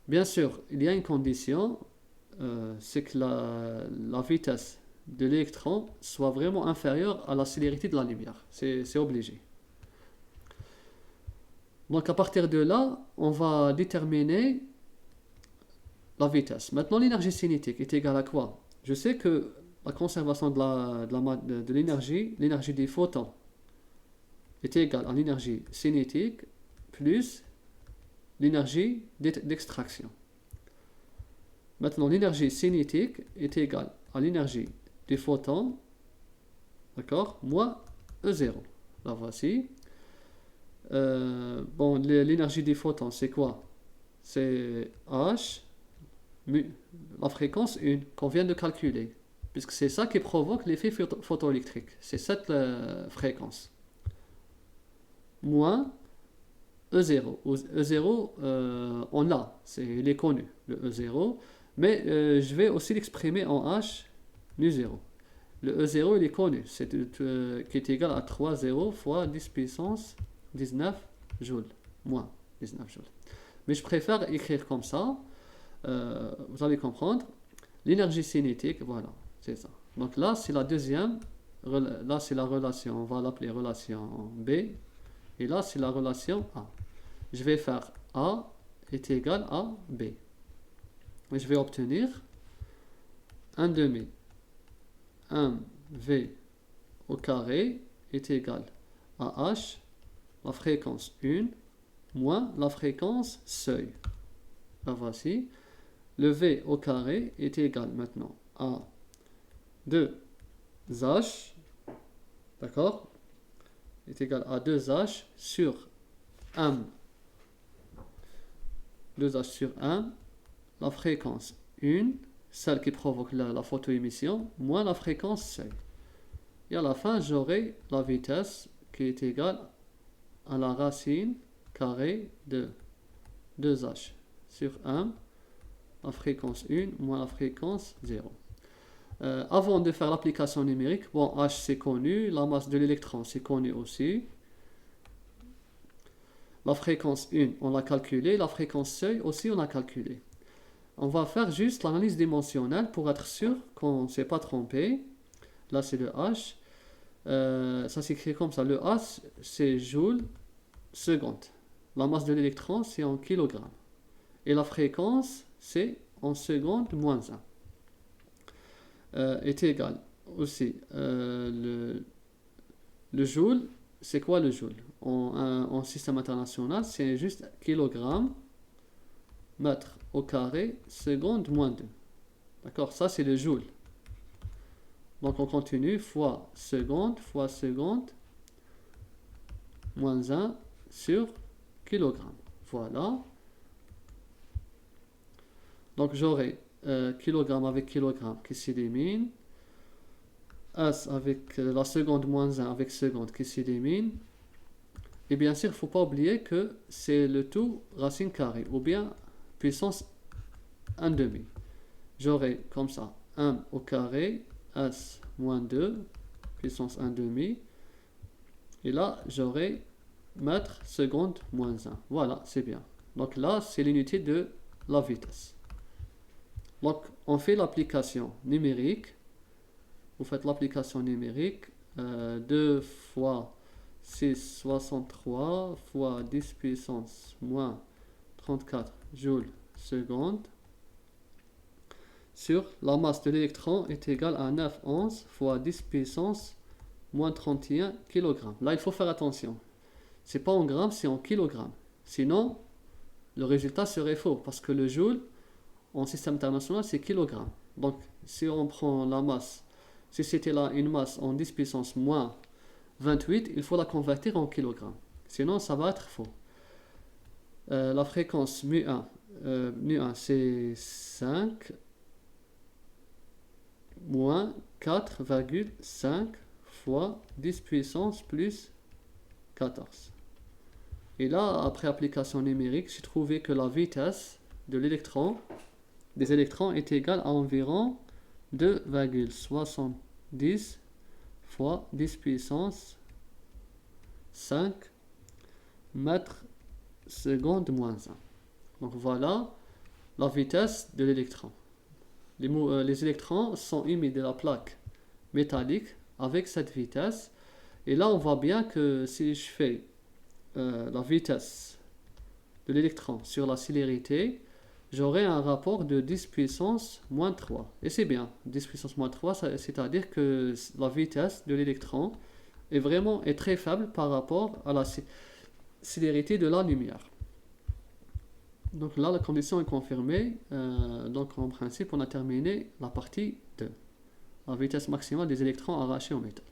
Bien sûr, il y a une condition, c'est que la vitesse de l'électron soit vraiment inférieure à la célérité de la lumière. C'est obligé. Donc à partir de là, on va déterminer la vitesse. Maintenant, l'énergie cinétique est égale à quoi? Je sais que la conservation de l'énergie, l'énergie des photons, est égale à l'énergie cinétique plus l'énergie d'extraction. Maintenant, l'énergie cinétique est égale à l'énergie des photons, d'accord, moins E0. La voici. Bon, l'énergie des photons, c'est quoi? C'est H, la fréquence 1 qu'on vient de calculer, puisque c'est ça qui provoque l'effet photoélectrique. C'est cette fréquence. Moins E0. E0, on l'a, il est connu, le E0, mais je vais aussi l'exprimer en H nu 0. Le E0, il est connu, qui est égal à 3 0 fois 10 puissance 19 joules, moins 19 joules. Mais je préfère écrire comme ça, vous allez comprendre. L'énergie cinétique, voilà, c'est ça. Donc là, c'est la deuxième, là c'est la relation, on va l'appeler relation B, et là c'est la relation A. Je vais faire A est égal à B. Et je vais obtenir 1 demi 1V au carré est égal à H, la fréquence 1, moins la fréquence seuil. La voici. Le V au carré est égal maintenant à 2H, d'accord, est égal à 2H sur 1, 2H sur 1, la fréquence 1, celle qui provoque la photoémission, moins la fréquence seuil. Et à la fin, j'aurai la vitesse qui est égale à la racine carrée de 2H sur 1, la fréquence 1 moins la fréquence 0. Avant de faire l'application numérique, bon, H c'est connu, la masse de l'électron c'est connu aussi. La fréquence 1 on l'a calculé, la fréquence seuil aussi on l'a calculé. On va faire juste l'analyse dimensionnelle pour être sûr qu'on ne s'est pas trompé. Là c'est le H. Ça s'écrit comme ça. Le H c'est joule seconde. La masse de l'électron c'est en kilogrammes. Et la fréquence c'est en seconde moins 1. Est égal aussi le joule. C'est quoi le joule en système international? C'est juste kilogramme mètre au carré seconde moins 2. D'accord, ça c'est le joule. Donc on continue, fois seconde moins 1 sur kilogramme. Voilà. Donc j'aurai kilogramme avec kilogramme qui s'élimine. S avec la seconde moins 1 avec seconde qui s'élimine. Et bien sûr, il ne faut pas oublier que c'est le tout racine carrée, ou bien puissance 1 demi. J'aurai comme ça 1 au carré, S moins 2, puissance 1 demi. Et là, j'aurai mètre seconde moins 1. Voilà, c'est bien. Donc là, c'est l'unité de la vitesse. Donc, on fait l'application numérique. Vous faites l'application numérique. 2 fois 6,63 fois 10 puissance moins 34 joules seconde sur la masse de l'électron est égale à 9,11 fois 10 puissance moins 31 kg. Là, il faut faire attention. C'est pas en grammes, c'est en kilogrammes. Sinon, le résultat serait faux parce que le joule en système international, c'est kilogramme. Donc, si on prend la masse, si c'était là une masse en 10 puissance moins 28, il faut la convertir en kilogrammes. Sinon, ça va être faux. La fréquence mu1, c'est 5 moins 4,5 fois 10 puissance plus 14. Et là, après application numérique, j'ai trouvé que la vitesse de l'électron, des électrons est égale à environ 2,70 fois 10 puissance 5 mètres seconde moins 1. Donc voilà la vitesse de l'électron. Les électrons sont émis de la plaque métallique avec cette vitesse. Et là, on voit bien que si je fais la vitesse de l'électron sur la célérité, j'aurai un rapport de 10 puissance moins 3. Et c'est bien, 10 puissance moins 3, c'est-à-dire que la vitesse de l'électron est très faible par rapport à la célérité de la lumière. Donc là, la condition est confirmée. Donc en principe, on a terminé la partie 2. La vitesse maximale des électrons arrachés au métal.